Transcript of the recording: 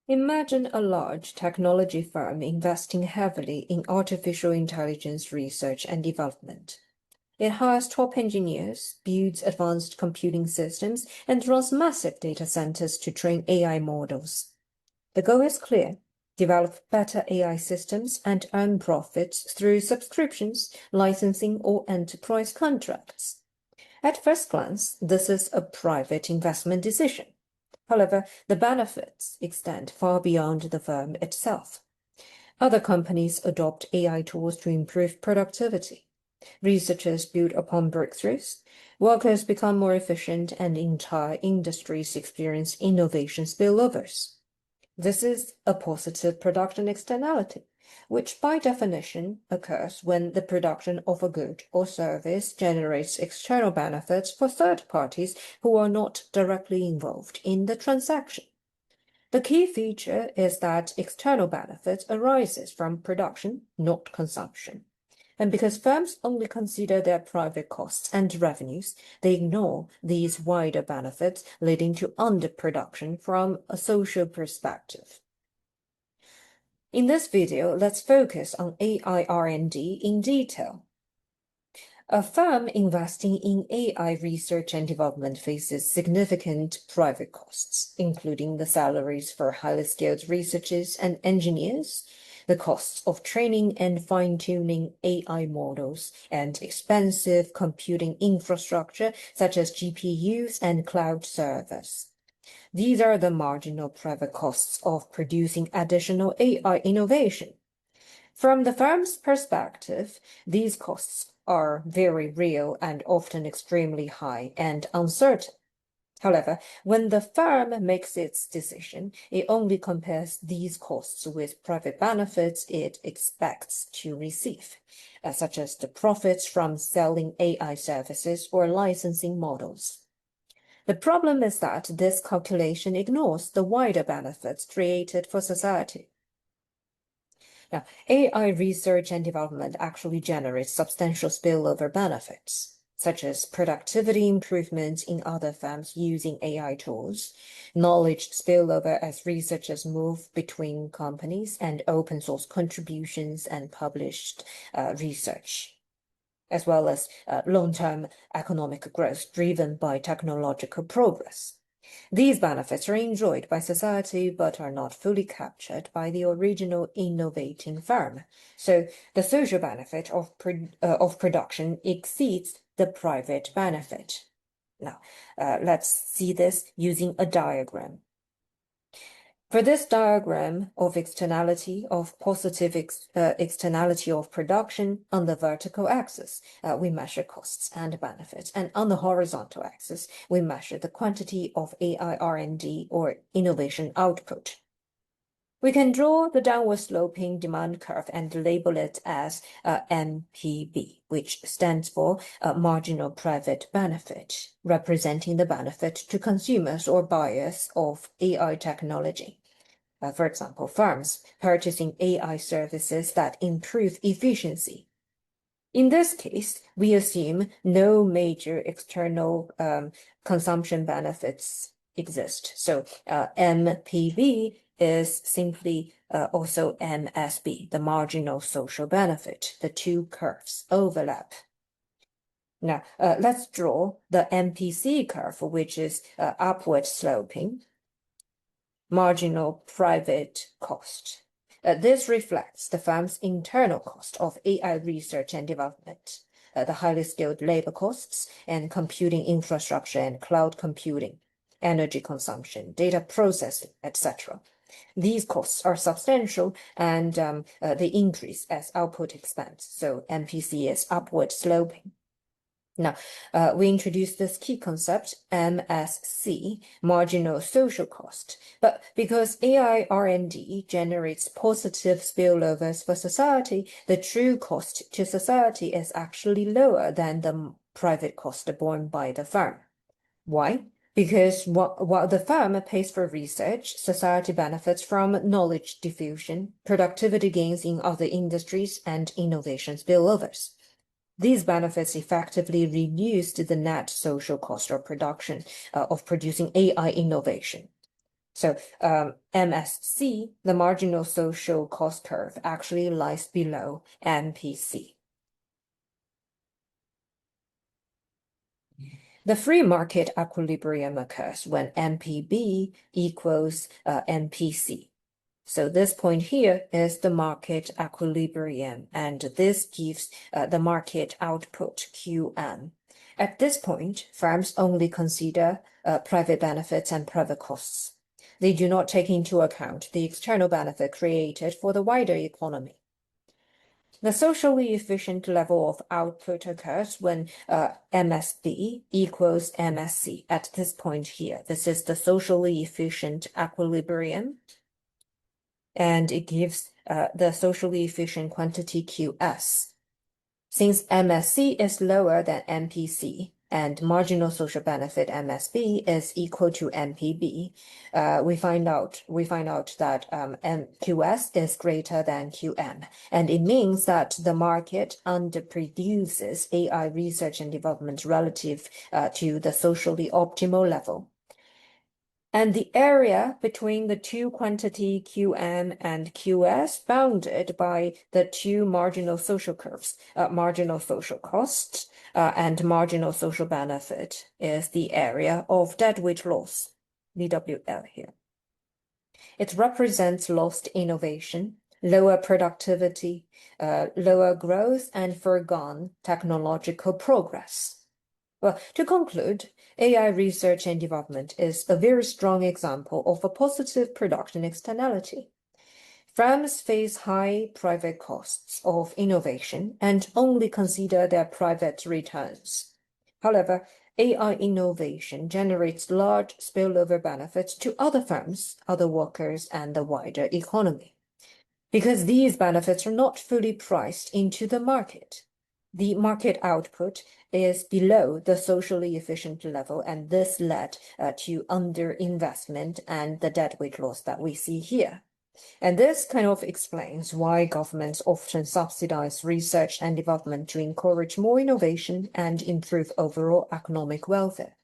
Imagine a large technology firm investing heavily in artificial intelligence research and development. It hires top engineers, builds advanced computing systems, and runs massive data centers to train AI models. The goal is clear: develop better AI systems and earn profits through subscriptions, licensing, or enterprise contracts. At first glance, this is a private investment decision. However, the benefits extend far beyond the firm itself. Other companies adopt AI tools to improve productivity. Researchers build upon breakthroughs. Workers become more efficient, and entire industries experience innovation spillovers. This is a positive production externality, which by definition occurs when the production of a good or service generates external benefits for third parties who are not directly involved in the transaction. The key feature is that external benefit arises from production, not consumption. And because firms only consider their private costs and revenues, they ignore these wider benefits, leading to underproduction from a social perspective. In this video, let's focus on AI R&D in detail. A firm investing in AI research and development faces significant private costs, including the salaries for highly skilled researchers and engineers, the costs of training and fine-tuning AI models, and expensive computing infrastructure such as GPUs and cloud servers. These are the marginal private costs of producing additional AI innovation. From the firm's perspective, these costs are very real and often extremely high and uncertain. However, when the firm makes its decision, it only compares these costs with private benefits it expects to receive, such as the profits from selling AI services or licensing models. The problem is that this calculation ignores the wider benefits created for society. Now, AI research and development actually generates substantial spillover benefits, such as productivity improvements in other firms using AI tools, knowledge spillover as researchers move between companies, and open source contributions and published research, as well as long-term economic growth driven by technological progress. These benefits are enjoyed by society but are not fully captured by the original innovating firm. So the social benefit of production exceeds the private benefit. Now, let's see this using a diagram. For this diagram of externality of positive externality of production, on the vertical axis, we measure costs and benefits, and on the horizontal axis, we measure the quantity of AI R&D or innovation output. We can draw the downward sloping demand curve and label it as MPB, which stands for marginal private benefit, representing the benefit to consumers or buyers of AI technology. For example, firms purchasing AI services that improve efficiency. In this case, we assume no major external consumption benefits exist. So MPB is simply also MSB, the marginal social benefit. The two curves overlap. Now, let's draw the MPC curve, which is upward sloping, marginal private cost. This reflects the firm's internal cost of AI research and development, the highly skilled labor costs, and computing infrastructure and cloud computing, energy consumption, data processing, etc. These costs are substantial and they increase as output expands. So MPC is upward sloping. Now, we introduced this key concept, MSC, marginal social cost. But because AI R&D generates positive spillovers for society, the true cost to society is actually lower than the private cost borne by the firm. Why? Because while the firm pays for research, society benefits from knowledge diffusion, productivity gains in other industries, and innovation spillovers. These benefits effectively reduced the net social cost of production of producing AI innovation. So MSC, the marginal social cost curve, actually lies below MPC. The free market equilibrium occurs when MPB equals MPC. So this point here is the market equilibrium, and this gives the market output QM. At this point, firms only consider private benefits and private costs. They do not take into account the external benefit created for the wider economy. The socially efficient level of output occurs when MSB equals MSC. At this point here, this is the socially efficient equilibrium, and it gives the socially efficient quantity QS. Since MSC is lower than MPC and marginal social benefit MSB is equal to MPB, we find out that QS is greater than QM, and it means that the market underproduces AI research and development relative to the socially optimal level. And the area between the two quantity QM and QS bounded by the two marginal social curves, marginal social cost and marginal social benefit, is the area of deadweight loss, DWL here. It represents lost innovation, lower productivity, lower growth, and foregone technological progress. Well, to conclude, AI research and development is a very strong example of a positive production externality. Firms face high private costs of innovation and only consider their private returns. However, AI innovation generates large spillover benefits to other firms, other workers, and the wider economy. Because these benefits are not fully priced into the market, the market output is below the socially efficient level, and this led to underinvestment and the deadweight loss that we see here. And this kind of explains why governments often subsidize research and development to encourage more innovation and improve overall economic welfare.